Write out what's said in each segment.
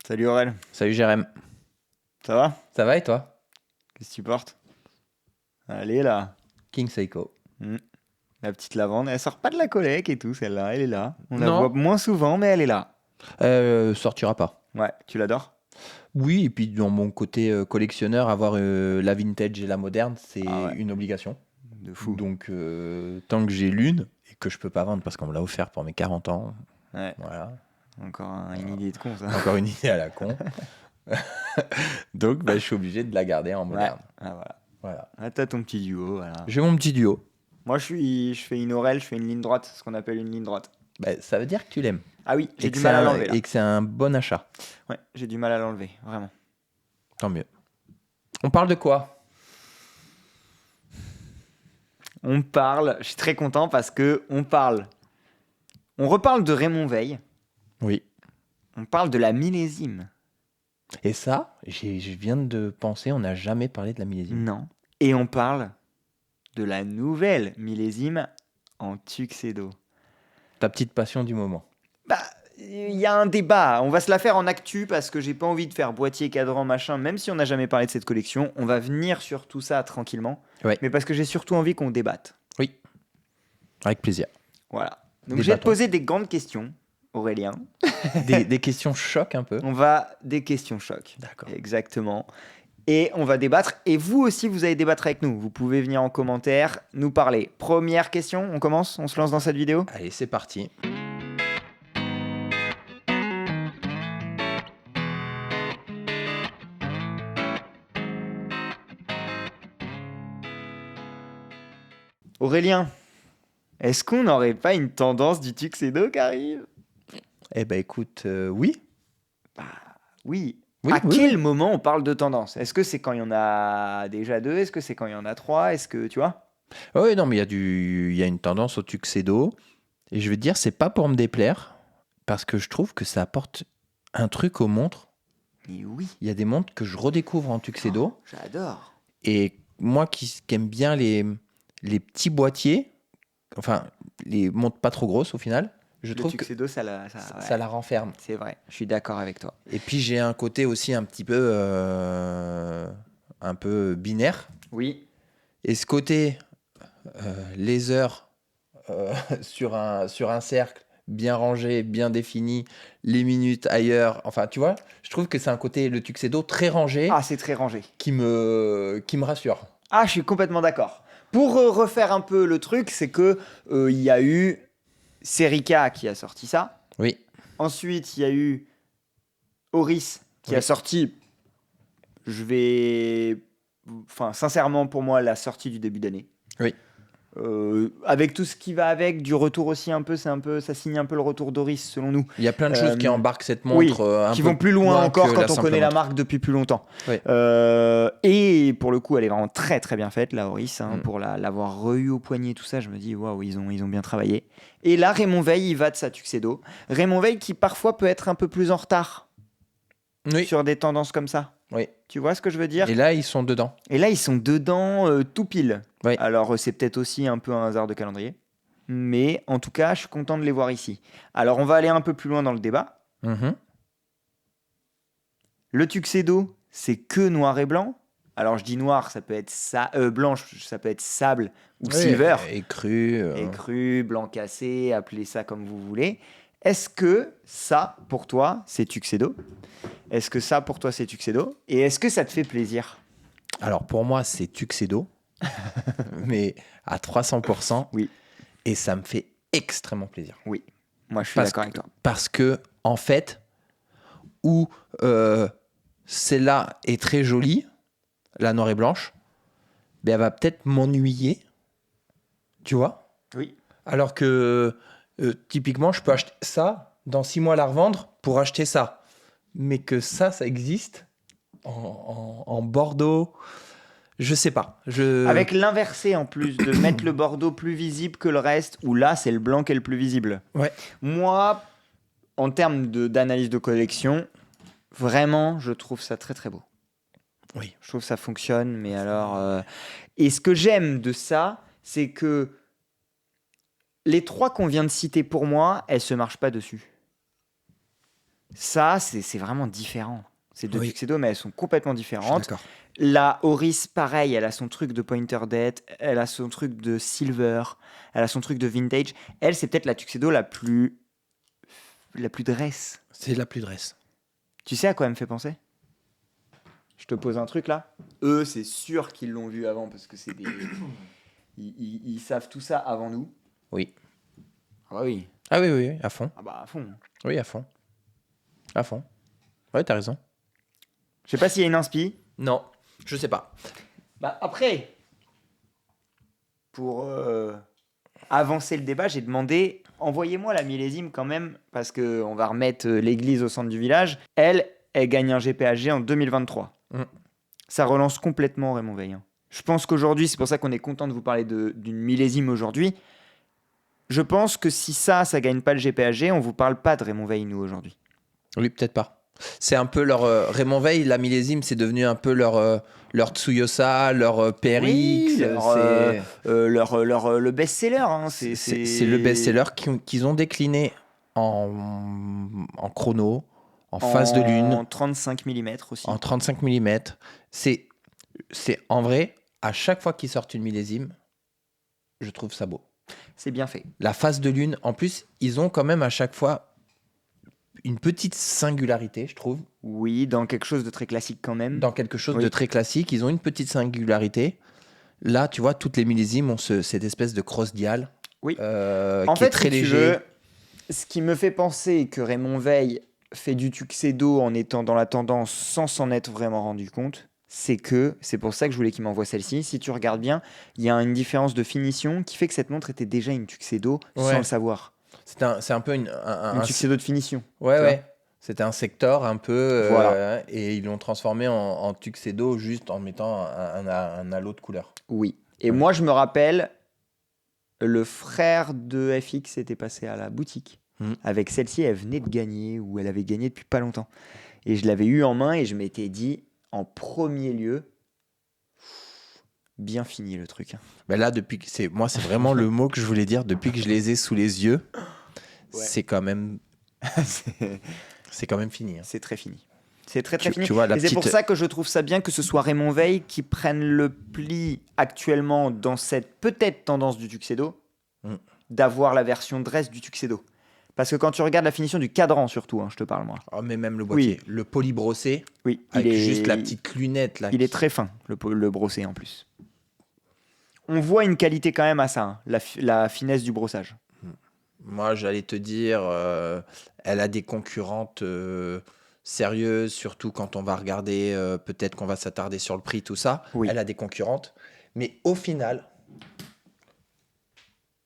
Salut Aurel, Salut Jérém, ça va? ça va et toi? Qu'est-ce que tu portes? Allez là. King Seiko. Hmm. La petite lavande, elle sort pas de la collègue et tout, celle-là, elle est là. On la voit Non, moins souvent, mais elle est là. sortira pas. Ouais, tu l'adores? Oui, et puis dans mon côté collectionneur, avoir la vintage et la moderne, c'est Ah ouais, une obligation. de fou. Donc tant que j'ai l'une et que je peux pas vendre parce qu'on me l'a offert pour mes 40 ans, Ouais, voilà. encore une idée de con ça. Encore une idée à la con. Donc je suis obligé de la garder en Ouais, moderne. ah voilà. Voilà. Là, t'as ton petit duo, voilà. J'ai mon petit duo. Moi, je fais une Aurel, je fais une ligne droite, ce qu'on appelle une ligne droite. Ça veut dire que tu l'aimes Ah oui, j'ai et que du c'est mal à l'enlever là. et que c'est un bon achat. Ouais, j'ai du mal à l'enlever, vraiment. Tant mieux. On parle de quoi? On parle, je suis très content parce que on reparle de Raymond Veil, Oui. on parle de la millésime. Et ça, je viens de penser, on n'a jamais parlé de la millésime. Non. Et on parle de la nouvelle millésime en Tuxedo. Ta petite passion du moment. Bah, il y a un débat. On va se la faire en actu parce que j'ai pas envie de faire boîtier, cadran, machin, même si on n'a jamais parlé de cette collection. On va venir sur tout ça tranquillement. Ouais. Mais parce que j'ai surtout envie qu'on débatte. Oui, avec plaisir. Voilà. Donc je vais te Débattons. poser des grandes questions, Aurélien. Des questions choc un peu. On va des questions choc. D'accord. Exactement. Et on va débattre. Et vous aussi, vous allez débattre avec nous. Vous pouvez venir en commentaire, nous parler. Première question, on commence? On se lance dans cette vidéo? Allez, c'est parti. Aurélien, est-ce qu'on n'aurait pas une tendance du Tuxedo qui arrive? Eh ben écoute, oui. Oui. Oui, À oui, quel oui. moment on parle de tendance? Est-ce que c'est quand il y en a déjà deux? Est-ce que c'est quand il y en a trois? Est-ce que tu vois? Oui, non, mais il y a une tendance au tuxedo. Et je vais te dire, c'est pas pour me déplaire, parce que je trouve que ça apporte un truc aux montres. Mais oui. Il y a des montres que je redécouvre en tuxedo. J'adore. Et moi qui aime bien les petits boîtiers, enfin, les montres pas trop grosses au final, je Le trouve que Tuxedo, ça ça la renferme. c'est vrai. Je suis d'accord avec toi. Et puis j'ai un côté aussi un peu binaire. Oui. Et ce côté les heures sur un cercle bien rangé, bien défini, les minutes ailleurs. Enfin, tu vois, je trouve que c'est un côté, le tuxedo, très rangé Ah, c'est très rangé. qui me rassure. Ah, je suis complètement d'accord. Pour refaire un peu le truc, c'est que il y a eu Serica qui a sorti ça. Oui, Ensuite, il y a eu Oris qui a Oui. sorti, enfin, sincèrement pour moi, la sortie du début d'année. oui. Avec tout ce qui va avec, du retour aussi un peu, ça signe un peu le retour d'Oris selon nous. Il y a plein de choses qui Euh, embarquent cette Oui, montre un qui peu vont plus loin encore que quand la on simple connaît la montre. marque depuis plus longtemps. Oui. Et pour le coup, elle est vraiment très très bien faite, la Oris, Mm. pour l'avoir re-eu au poignet, tout ça. Je me dis, waouh, ils ont bien travaillé. Et là, Raymond Veil, il va de sa Tuxedo. Raymond Veil qui parfois peut être un peu plus en retard Oui, sur des tendances comme ça. oui. Tu vois ce que je veux dire? Et là, ils sont dedans. Et là, ils sont dedans tout pile. Oui. Alors, c'est peut-être aussi un peu un hasard de calendrier. Mais en tout cas, je suis content de les voir ici. Alors, on va aller un peu plus loin dans le débat. Mhm. Le Tuxedo, c'est que noir et blanc. Alors, je dis noir, ça peut être blanche, ça peut être sable ou Oui, silver. et cru. Écru, blanc cassé, appelez ça comme vous voulez. Est-ce que ça, pour toi, c'est Tuxedo? Est-ce que ça, pour toi, c'est Tuxedo? Et est-ce que ça te fait plaisir? Alors pour moi, c'est tuxedo, mais à 300%. Oui. Et ça me fait extrêmement plaisir. Oui, moi je suis Parce d'accord que, avec toi. parce que, en fait, où celle-là est très jolie, la noire et blanche, ben elle va peut-être m'ennuyer, tu vois. Oui. Alors que, typiquement, je peux acheter ça, dans 6 mois la revendre pour acheter ça. Mais que ça existe en Bordeaux, je sais pas. Avec l'inversé en plus, de mettre le bordeaux plus visible que le reste, où là c'est le blanc qui est le plus visible. Ouais. Moi, en termes d'analyse de collection, vraiment, je trouve ça très très beau. Oui. Je trouve que ça fonctionne, mais alors... Et ce que j'aime de ça, c'est que les trois qu'on vient de citer pour moi, elles se marchent pas dessus. Ça, c'est vraiment différent. C'est deux Oui. Tuxedo, mais elles sont complètement Je suis différentes. d'accord. La Oris, pareil, elle a son truc de Pointer Date, elle a son truc de Silver, elle a son truc de Vintage. Elle, c'est peut-être la Tuxedo la plus dresse. C'est la plus dresse. Tu sais à quoi elle me fait penser? Je te pose un truc là. Eux, c'est sûr qu'ils l'ont vu avant parce que c'est des. Ils savent tout ça avant nous. Oui. Ah bah oui. Ah oui, oui, oui, à fond. Ah bah à fond. Oui, à fond. À fond. Ouais, t'as raison. Je sais pas s'il y a une inspi. Non, je sais pas. Bah après, pour avancer le débat, j'ai demandé envoyez-moi la millésime quand même, parce qu'on va remettre l'église au centre du village. Elle gagne un GPHG en 2023. Mm. Ça relance complètement Raymond Veil. Hein. Je pense qu'aujourd'hui, c'est pour ça qu'on est content de vous parler d'une millésime aujourd'hui. Je pense que si ça gagne pas le GPHG, on vous parle pas de Raymond Veil, nous, aujourd'hui. Oui, peut-être pas. C'est un peu leur Raymond Veil, la millésime, c'est devenu un peu leur Tsuyosa, leur PRX. Oui, c'est le best-seller. Hein. c'est le best-seller qu'ils ont décliné en chrono, en phase de lune, En 35 mm aussi. en 35 mm. C'est en vrai, à chaque fois qu'ils sortent une millésime, je trouve ça beau. C'est bien fait. La phase de lune, en plus, ils ont quand même à chaque fois une petite singularité, je trouve. Oui, dans quelque chose de très classique quand même. Dans quelque chose Oui. de très classique, ils ont une petite singularité. Là, tu vois, toutes les millésimes ont cette espèce de cross-dial Oui. qui En est fait, très si tu léger. veux, ce qui me fait penser que Raymond Veil fait du tuxedo en étant dans la tendance sans s'en être vraiment rendu compte, c'est pour ça que je voulais qu'il m'envoie celle-ci. Si tu regardes bien, il y a une différence de finition qui fait que cette montre était déjà une tuxedo sans Ouais. le savoir. C'est un peu Une tuxedo de finition. Ouais, tu vois. ouais. C'était un sector un peu. Voilà. Et ils l'ont transformé en tuxedo juste en mettant un halo de couleur. Oui. Et Ouais. moi, je me rappelle, le frère de FX était passé à la boutique. Avec celle-ci, elle venait de gagner, ou elle avait gagné depuis pas longtemps. Et je l'avais eu en main et je m'étais dit, en premier lieu, bien fini le truc. Hein. Ben là, c'est vraiment le mot que je voulais dire. Depuis que je les ai sous les yeux, Ouais. c'est quand même c'est c'est quand même fini. Hein. c'est très fini. C'est très très fini. Tu vois, Et c'est pour ça que je trouve ça bien que ce soit Raymond Veil qui prenne le pli actuellement dans cette peut-être tendance du tuxedo, d'avoir la version dress du tuxedo. Parce que quand tu regardes la finition du cadran surtout, hein, je te parle moi. Oh, mais même le boîtier, Oui. le poly brossé, Oui, avec juste la petite lunette là. Il est très fin, le brossé en plus. On voit une qualité quand même à ça, hein, la finesse du brossage. Moi, j'allais te dire, elle a des concurrentes sérieuses, surtout quand on va regarder, peut-être qu'on va s'attarder sur le prix, tout ça. Oui. Elle a des concurrentes. Mais au final,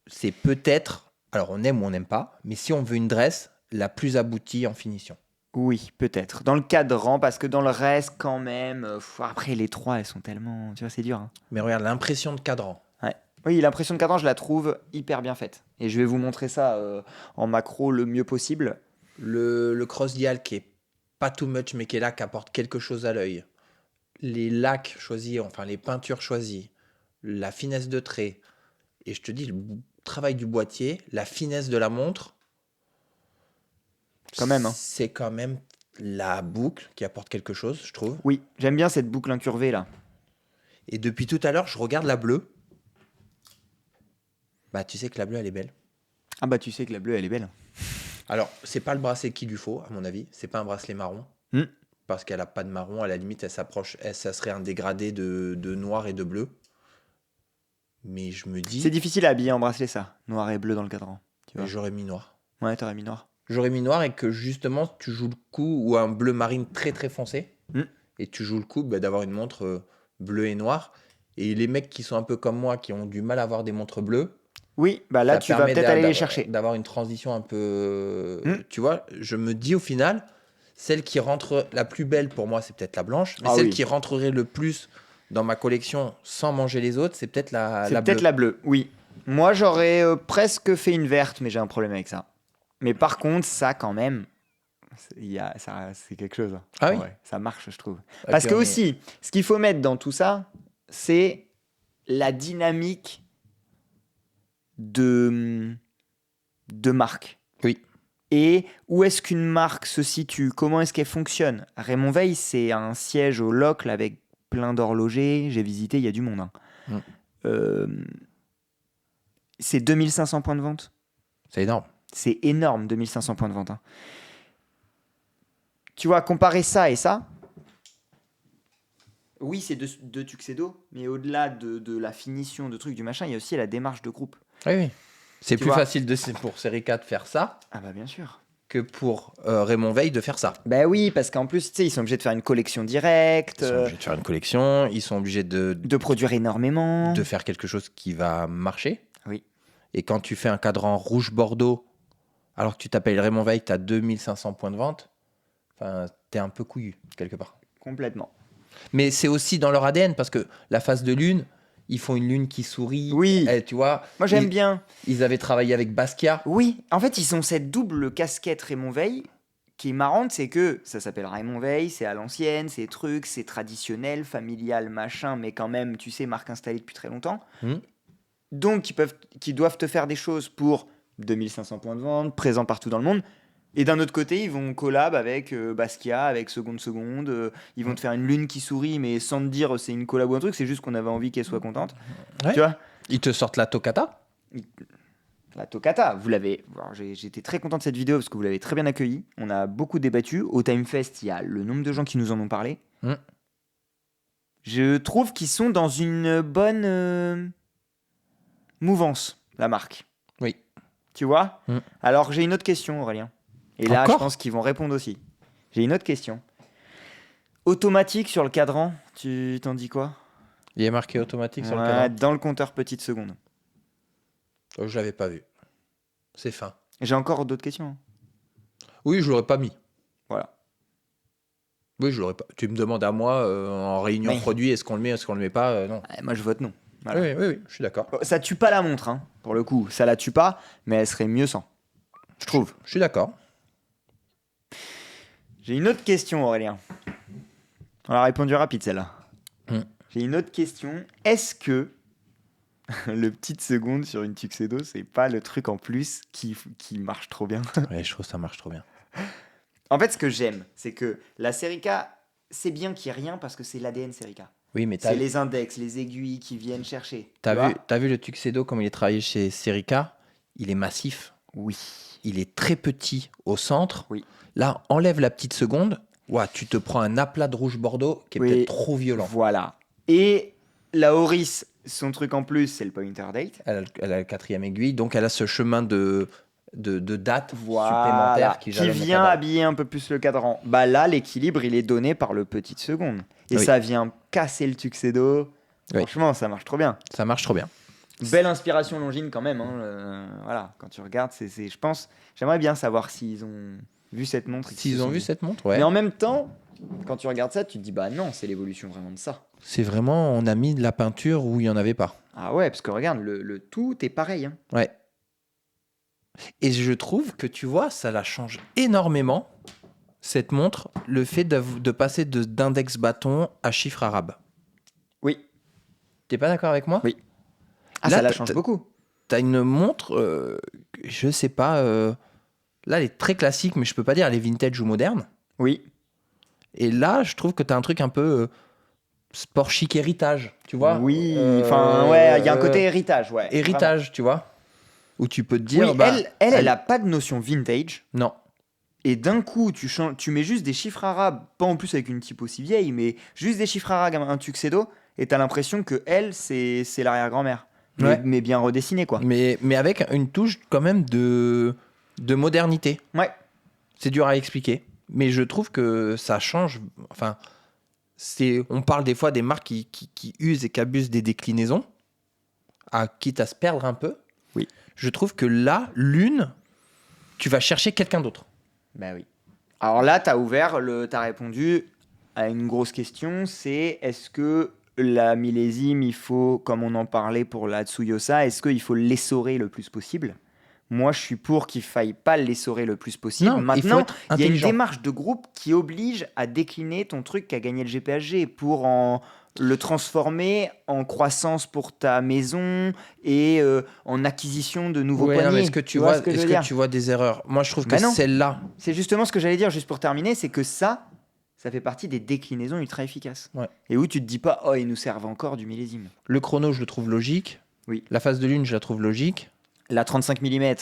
c'est peut-être, alors on aime ou on n'aime pas, mais si on veut une dress, la plus aboutie en finition. Oui, peut-être. Dans le cadran, parce que dans le reste, quand même. Après, les trois, elles sont tellement. Tu vois, c'est dur. Hein. Mais regarde, l'impression de cadran. Ouais. Oui, l'impression de cadran, je la trouve hyper bien faite. Et je vais vous montrer ça en macro le mieux possible. Le cross dial qui est pas too much, mais qui est là, qui apporte quelque chose à l'œil. Les lacs choisis, enfin les peintures choisies, la finesse de trait. Et je te dis, le travail du boîtier, la finesse de la montre. Quand même. Hein. C'est quand même la boucle qui apporte quelque chose, je trouve. Oui, j'aime bien cette boucle incurvée là. Et depuis tout à l'heure, je regarde la bleue. Bah, tu sais que la bleue, elle est belle. Ah bah tu sais que la bleue, elle est belle. Alors, c'est pas le bracelet qu'il lui faut, à mon avis. C'est pas un bracelet marron. Parce qu'elle a pas de marron. À la limite, elle s'approche. Ça serait un dégradé de noir et de bleu. Mais je me dis. C'est difficile à habiller en bracelet ça, noir et bleu dans le cadran. Tu vois. J'aurais mis noir. Ouais, t'aurais mis noir. J'aurais mis noir et que justement, tu joues le coup ou un bleu marine très très foncé. Et tu joues le coup d'avoir une montre bleue et noire. Et les mecs qui sont un peu comme moi, qui ont du mal à avoir des montres bleues. Oui, bah là, tu vas peut-être aller les chercher. D'avoir une transition un peu. Tu vois, je me dis au final, celle qui rentre la plus belle pour moi, c'est peut-être la blanche. Mais celle qui rentrerait le plus dans ma collection sans manger les autres, c'est peut-être la bleue. C'est peut-être la bleue, oui. Moi, j'aurais presque fait une verte, mais j'ai un problème avec ça. Mais par contre, ça, quand même, c'est quelque chose. Hein. Ah oui. Ouais, ça marche, je trouve. Parce que aussi, ce qu'il faut mettre dans tout ça, c'est la dynamique de marque. Oui. Et où est-ce qu'une marque se situe? Comment est-ce qu'elle fonctionne? Raymond Veil, c'est un siège au Locle avec plein d'horlogers. J'ai visité, il y a du monde, hein. Mm. Euh, c'est 2500 points de vente. C'est énorme. C'est énorme, 2500 points de vente, hein. Tu vois, comparer ça et ça, oui, c'est deux Tuxedo, mais au-delà de la finition, de trucs, du machin, il y a aussi la démarche de groupe. Oui, oui. C'est Tu plus vois. facile pour Serica de faire ça Ah bah bien sûr. que pour Raymond Veil de faire ça. Bah oui, parce qu'en plus, tu sais, ils sont obligés de faire une collection directe, Ils sont obligés de faire une collection, ils sont obligés de produire énormément. de faire quelque chose qui va marcher. Oui. Et quand tu fais un cadran rouge-bordeaux, alors que tu t'appelles Raymond Veil, tu as 2500 points de vente, enfin, t'es un peu couillu, quelque part. Complètement. Mais c'est aussi dans leur ADN, parce que la phase de lune, ils font une lune qui sourit. Oui. Tu vois, Moi, j'aime bien. Ils avaient travaillé avec Basquiat. Oui, en fait, ils ont cette double casquette Raymond Veil qui est marrante, c'est que ça s'appelle Raymond Veil, c'est à l'ancienne, c'est truc, c'est traditionnel, familial, machin, mais quand même, tu sais, marque installée depuis très longtemps. Donc, qui doivent te faire des choses pour 2500 points de vente, présents partout dans le monde. Et d'un autre côté, ils vont collab avec Basquiat, avec Seconde Seconde. Ils vont te faire une lune qui sourit, mais sans te dire c'est une collab ou un truc, c'est juste qu'on avait envie qu'elle soit contente. Ouais. Tu vois? Ils te sortent la toccata. La toccata, vous l'avez. Alors, j'étais très content de cette vidéo parce que vous l'avez très bien accueillie. On a beaucoup débattu. Au Time Fest, il y a le nombre de gens qui nous en ont parlé. Je trouve qu'ils sont dans une bonne mouvance, la marque. Oui. Tu vois? Alors, j'ai une autre question, Aurélien. Et là, Encore je pense qu'ils vont répondre aussi. J'ai une autre question. Automatique sur le cadran, tu t'en dis quoi? Il est marqué automatique sur le Ouais, cadran. dans le compteur petite seconde. Oh, je l'avais pas vu. C'est fin. J'ai encore d'autres questions, hein. Oui, je l'aurais pas mis. Voilà. Oui, je l'aurais pas. Tu me demandes à moi en réunion Mais- produit, est-ce qu'on le met, est-ce qu'on le met pas non. Moi, je vote non. Voilà. Oui, je suis d'accord. Ça tue pas la montre, hein, pour le coup. Ça la tue pas, mais elle serait mieux sans. Je trouve. Je suis d'accord. J'ai une autre question, Aurélien. On a répondu rapide, celle-là. J'ai une autre question. Est-ce que le petite seconde sur une Tuxedo, c'est pas le truc en plus qui marche trop bien? Ouais, je trouve que ça marche trop bien. En fait, ce que j'aime, c'est que la Serica, c'est bien qu'il n'y ait rien parce que c'est l'ADN Serica. Oui, mais C'est les index, les aiguilles qui viennent chercher. t'as vu le Tuxedo comme il est travaillé chez Serica? Il est massif. Oui. Il est très petit au centre. Oui. Là, enlève la petite seconde. Ouah, tu te prends un aplat de rouge bordeaux qui est Oui. peut-être trop violent. Voilà. Et la Oris, son truc en plus, c'est le pointer date. Elle a la 4e aiguille, donc elle a ce chemin de date Voilà. supplémentaire Qui jalonne le vient cadran. habiller un peu plus le cadran. Bah là, l'équilibre, il est donné par le petite seconde. Et Oui. ça vient casser le Tuxedo. Oui. Franchement, ça marche trop bien. Ça marche trop bien. Belle inspiration Longines quand même, hein. Voilà, quand tu regardes, je pense, j'aimerais bien savoir s'ils ont vu cette montre. et qu'ils S'ils se ont sont vu dit- cette montre, ouais. Mais en même temps, quand tu regardes ça, tu te dis bah non, c'est l'évolution vraiment de ça. C'est vraiment, on a mis de la peinture où il n'y en avait pas. Ah ouais, parce que regarde, le tout est pareil, hein. Ouais. Et je trouve que tu vois, ça la change énormément, cette montre, le fait de passer d'index bâton à chiffre arabe. Oui. T'es pas d'accord avec moi? Oui. Ah, Là, ça la change beaucoup. T'as une montre, je sais pas, là elle est très classique, mais je peux pas dire elle est vintage ou moderne. Oui. Et là, je trouve que t'as un truc un peu sport chic héritage, tu vois? Oui, enfin ouais, il y a un côté héritage, ouais. héritage, tu vois? Où tu peux te Vraiment. dire, Oui, bah, elle a pas de notion vintage. non, Et d'un coup, tu mets juste des chiffres arabes, pas en plus avec une type aussi vieille, mais juste des chiffres arabes, un tuxedo, et t'as l'impression que elle, c'est l'arrière-grand-mère. Ouais. Mais bien redessiné, quoi. mais avec une touche quand même de modernité. Ouais. C'est dur à expliquer, mais je trouve que ça change. Enfin, on parle des fois des marques qui usent et qui abusent des déclinaisons, quitte à se perdre un peu. Oui. Je trouve que là, l'une, tu vas chercher quelqu'un d'autre. Bah oui. Alors là, t'as répondu à une grosse question, c'est est-ce que la millésime, il faut, comme on en parlait pour la Tsuyosa, est-ce qu'il faut l'essorer le plus possible Moi, je suis pour qu'il faille pas l'essorer le plus possible. Non, il faut Maintenant, être il y a une intelligent. démarche de groupe qui oblige à décliner ton truc qu'a gagné le GPHG pour le transformer en croissance pour ta maison et en acquisition de nouveaux Ouais, non, mais poignets. est-ce que Tu vois ce que je est-ce veux que dire? tu vois des erreurs? Moi, je trouve que Ben non. celle-là, C'est justement ce que j'allais dire, juste pour terminer, c'est que ça fait partie des déclinaisons ultra efficaces. Ouais. Et où tu te dis pas, oh, ils nous servent encore du millésime. le chrono, je le trouve logique. Oui. La phase de lune, je la trouve logique. La 35 mm,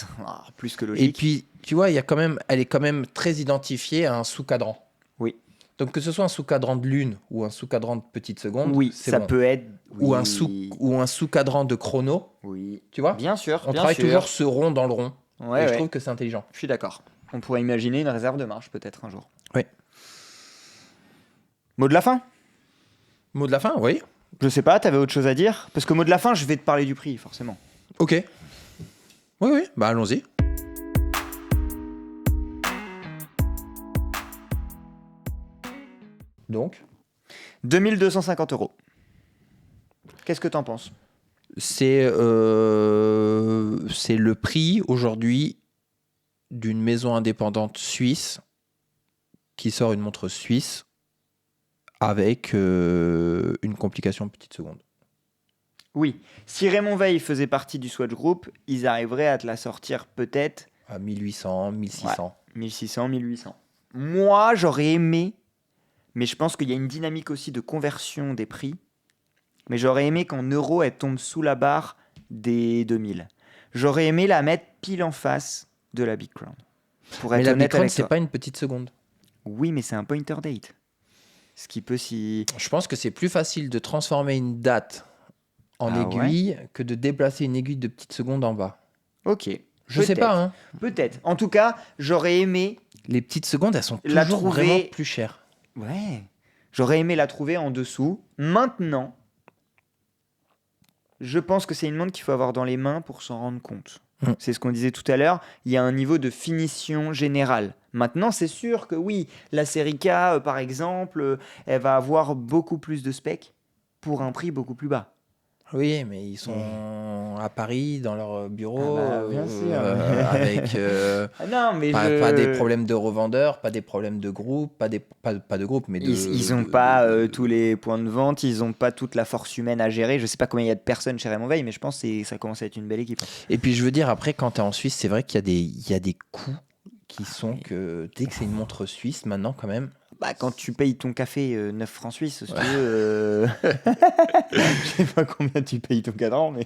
plus que Et logique. puis, tu vois, elle est quand même très identifiée à un sous-cadran. Oui. Donc, que ce soit un sous-cadran de lune ou un sous-cadran de petite seconde, Oui, c'est ça bon. peut être. Ou Oui. un sous-cadran de chrono, Oui. tu vois. Bien sûr. On bien travaille sûr. toujours ce rond dans le rond. Ouais, et je ouais. trouve que c'est intelligent. Je suis d'accord. On pourrait imaginer une réserve de marge peut-être un jour. Oui. Mot de la fin? Mot de la fin, oui. Je sais pas, t'avais autre chose à dire? Parce que mot de la fin, je vais te parler du prix, forcément. Ok. Oui, oui, bah allons-y. Donc, 2250 €. Qu'est-ce que t'en penses? c'est le prix aujourd'hui d'une maison indépendante suisse qui sort une montre suisse avec une complication petite seconde. Oui. Si Raymond Veil faisait partie du Swatch Group, ils arriveraient à te la sortir peut-être À 1800, 1600. 1600, 1800. Moi, j'aurais aimé, mais je pense qu'il y a une dynamique aussi de conversion des prix. Mais j'aurais aimé qu'en euros, elle tombe sous la barre des 2000. J'aurais aimé la mettre pile en face de la Big Crown. Pour Mais être la Big honnête Crown, avec c'est toi. pas une petite seconde. Oui, mais c'est un pointer date. Ce qui peut s'y... Je pense que c'est plus facile de transformer une date en Ah ouais? aiguille que de déplacer une aiguille de petite seconde en bas. Ok. Je sais pas, hein. Peut-être. En tout cas, j'aurais aimé... Les petites secondes, elles sont La toujours trouver- vraiment plus chères. Ouais. J'aurais aimé la trouver en dessous. Maintenant, je pense que c'est une montre qu'il faut avoir dans les mains pour s'en rendre compte. Mm. C'est ce qu'on disait tout à l'heure. Il y a un niveau de finition générale. Maintenant, c'est sûr que oui, la série K, par exemple, elle va avoir beaucoup plus de specs pour un prix beaucoup plus bas. Oui, mais ils sont à Paris, dans leur bureau, Ah bah, bien sûr. avec Ah non, mais pas des problèmes de revendeurs, pas des problèmes de groupe, pas de groupe, mais de... Ils n'ont pas tous les points de vente, ils n'ont pas toute la force humaine à gérer. Je sais pas combien il y a de personnes chez Raymond Veil, mais je pense que ça commence à être une belle équipe. Et puis je veux dire, après, quand tu es en Suisse, c'est vrai qu'il y a des coûts qui sont que dès que c'est une montre suisse, maintenant, quand même... Bah, quand tu payes ton café 9 francs suisses, si tu veux, je sais pas combien tu payes ton cadran, mais...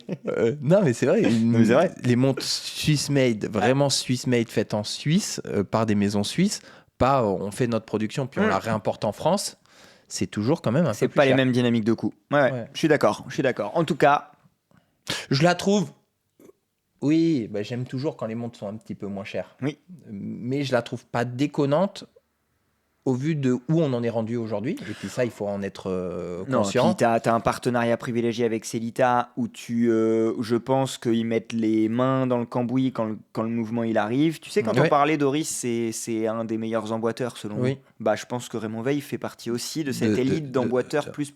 non, mais c'est vrai, mais c'est vrai. les montres Swiss-made, vraiment Swiss-made, faites en Suisse, par des maisons suisses, pas on fait notre production puis on la réimporte en France, c'est toujours quand même un peu C'est plus pas les cher. mêmes dynamiques de coût. Ouais. Je suis d'accord. En tout cas, Je la trouve... Oui, bah, j'aime toujours quand les montres sont un petit peu moins chères. Oui. Mais je la trouve pas déconnante au vu de où on en est rendu aujourd'hui. Et puis ça, il faut en être non, conscient. puis t'as un partenariat privilégié avec Celita où je pense qu'ils mettent les mains dans le cambouis quand le mouvement il arrive. Tu sais, quand on Ouais. parlait Doris, c'est un des meilleurs emboîteurs selon Oui. nous. Bah, je pense que Raymond Veil fait partie aussi de cette élite d'emboîteurs plus,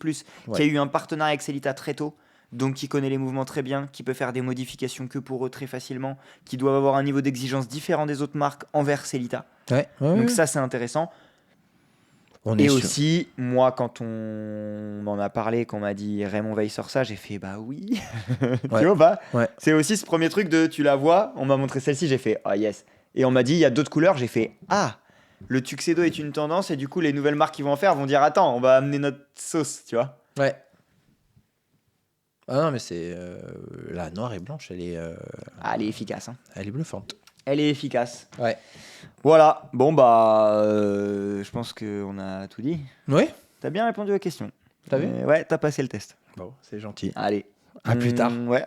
Ouais. qui a eu un partenariat avec Celita très tôt. Donc qui connaît les mouvements très bien, qui peut faire des modifications que pour eux très facilement, qui doivent avoir un niveau d'exigence différent des autres marques envers Celita. Ouais. Donc ça, c'est intéressant. On Et est sûr. aussi, moi, quand on m'en a parlé, qu'on m'a dit Raymond Veil sort ça, j'ai fait bah oui. Ouais. Tu vois pas? Ouais. C'est aussi ce premier truc de tu la vois, on m'a montré celle-ci, j'ai fait ah yes. Et on m'a dit il y a d'autres couleurs, j'ai fait ah. Le Tuxedo est une tendance et du coup les nouvelles marques qui vont en faire vont dire attends, on va amener notre sauce, tu vois. Ouais. Ah non, mais c'est la noire et blanche, elle est Ah, elle est efficace. Hein. elle est bluffante. Elle est efficace. Ouais. Voilà. Bon bah, je pense qu'on a tout dit. Oui. T'as bien répondu aux questions. T'as vu? Ouais, t'as passé le test. Bon, c'est gentil. Allez. À plus tard. Ouais.